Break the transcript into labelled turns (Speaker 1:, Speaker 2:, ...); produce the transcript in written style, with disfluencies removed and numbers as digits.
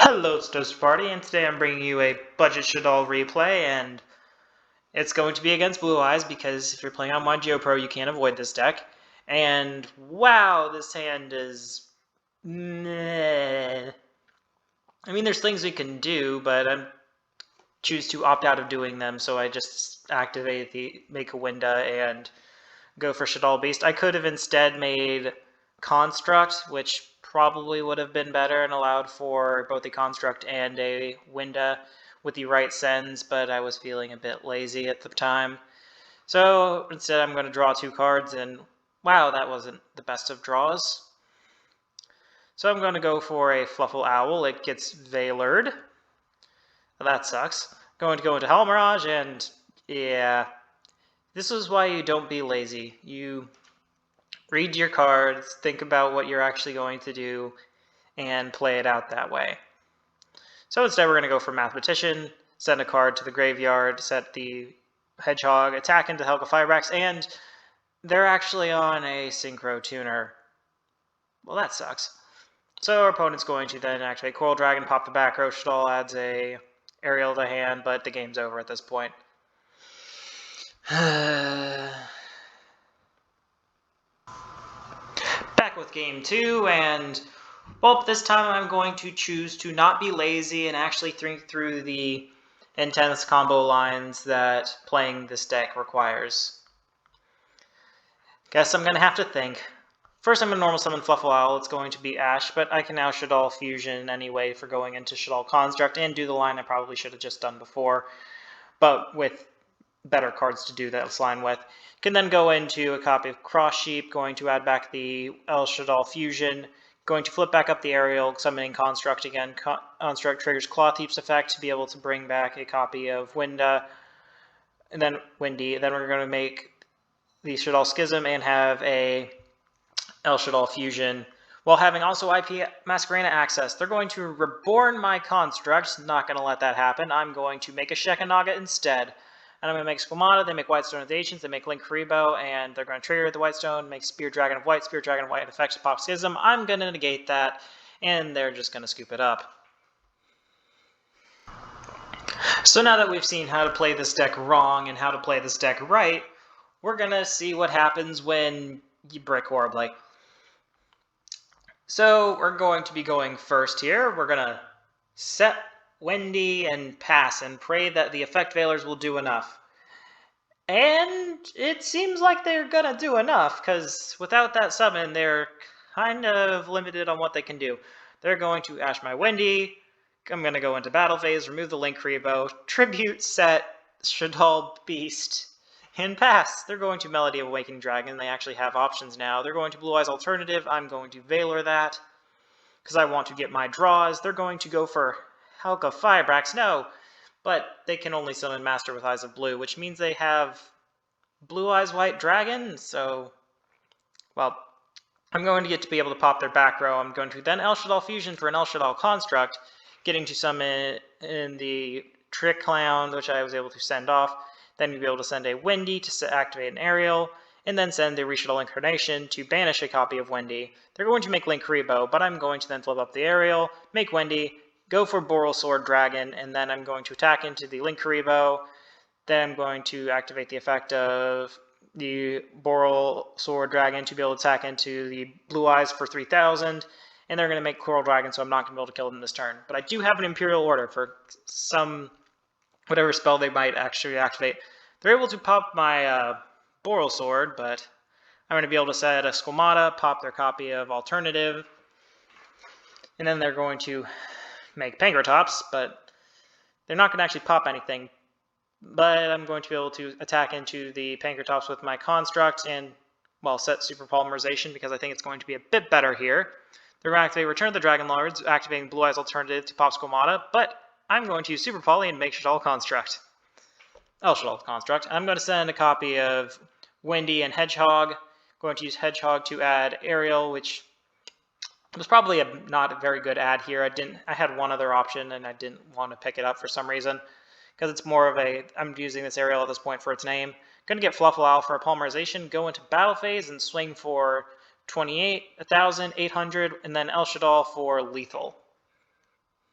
Speaker 1: Hello, it's Toast Party, and today I'm bringing you a budget Shaddoll replay, and it's going to be against Blue Eyes because if you're playing on my GeoPro, you can't avoid this deck. And wow, this hand is meh. I mean, there's things we can do, but I choose to opt out of doing them, so I just activate the Make a Winda and go for Shaddoll Beast. I could have instead made Construct, which probably would have been better and allowed for both a Construct and a Winda with the right sends, but I was feeling a bit lazy at the time. So instead I'm going to draw two cards, and wow, that wasn't the best of draws. So I'm going to go for a Fluffle Owl. It gets Veilered. That sucks. Going to go into Hell Mirage, and yeah, this is why you don't be lazy. You read your cards, think about what you're actually going to do, and play it out that way. So instead we're going to go for Mathematician, send a card to the graveyard, set the Hedgehog, attack into Helga Firebrax, and they're actually on a Synchro Tuner. Well, that sucks. So our opponent's going to then activate Coral Dragon, pop the back row. Shaddoll adds a Aerial to hand, but the game's over at this point. Back with game two, and well, this time I'm going to choose to not be lazy and actually think through the intense combo lines that playing this deck requires. Guess I'm going to have to think. First, I'm going to normal summon Fluffle Owl. It's going to be Ash, but I can now Shaddoll Fusion anyway for going into Shaddoll Construct and do the line I probably should have just done before, but with better cards to do that line with. Can then go into a copy of Cross Sheep, going to add back the El Shaddoll Fusion, going to flip back up the Aerial, summoning Construct again. Construct triggers Cloth Heap's effect to be able to bring back a copy of Winda, and then Windy. Then we're going to make the Shaddoll Schism and have a El Shaddoll Fusion, while having also IP Masquerena access. They're going to reborn my Construct. Not going to let that happen. I'm going to make a Shekanaga instead. And I'm going to make Squamata, they make Whitestone of the Ancients, they make Link Karibo, and they're going to trigger the Whitestone, make Spear Dragon of White, effects Pop Schism. I'm going to negate that, and they're just going to scoop it up. So now that we've seen how to play this deck wrong and how to play this deck right, we're going to see what happens when you brick horribly. So we're going to be going first here. We're going to set Wendy and pass and pray that the effect veilers will do enough. And it seems like they're gonna do enough, because without that summon, they're kind of limited on what they can do. They're going to Ash my Wendy. I'm gonna go into battle phase, remove the Link Rebo, tribute set Shaddoll Beast, and pass. They're going to Melody of Awakening Dragon. They actually have options now. They're going to Blue Eyes Alternative. I'm going to Veiler that, because I want to get my draws. They're going to go for Helga Firebrax, no, but they can only summon Master with Eyes of Blue, which means they have Blue Eyes White Dragon, so, well, I'm going to get to be able to pop their back row. I'm going to then El Shaddoll Fusion for an El Shaddoll Construct, getting to summon in the Trick Clown, which I was able to send off, then you'll be able to send a Wendy to activate an Aerial, and then send the Reshaddoll Incarnation to banish a copy of Wendy. They're going to make Link Rebo, but I'm going to then flip up the Aerial, make Wendy, go for Boral Sword Dragon, and then I'm going to attack into the Link Karibo. Then I'm going to activate the effect of the Boral Sword Dragon to be able to attack into the Blue Eyes for 3,000. And they're going to make Coral Dragon, so I'm not going to be able to kill them this turn. But I do have an Imperial Order for some, whatever spell they might actually activate. They're able to pop my Boral Sword, but I'm going to be able to set a Squamata, pop their copy of Alternative. And then they're going to make Pankratops, but they're not going to actually pop anything. But I'm going to be able to attack into the Pankratops with my Construct and, well, set Super Polymerization because I think it's going to be a bit better here. They're going to activate Return of the Dragon Lords, activating Blue Eyes Alternative to pop Squamata, but I'm going to use Super Poly and make Shaddoll Construct. El Shaddoll Construct. I'm going to send a copy of Wendy and Hedgehog. I'm going to use Hedgehog to add Aerial, which was probably not a very good add here. I had one other option, and I didn't want to pick it up for some reason, because it's more of a, I'm using this Aerial at this point for its name. Going to get Fluffle Owl for a Polymerization, go into battle phase, and swing for 28, 1,000, 800, and then El Shaddoll for lethal.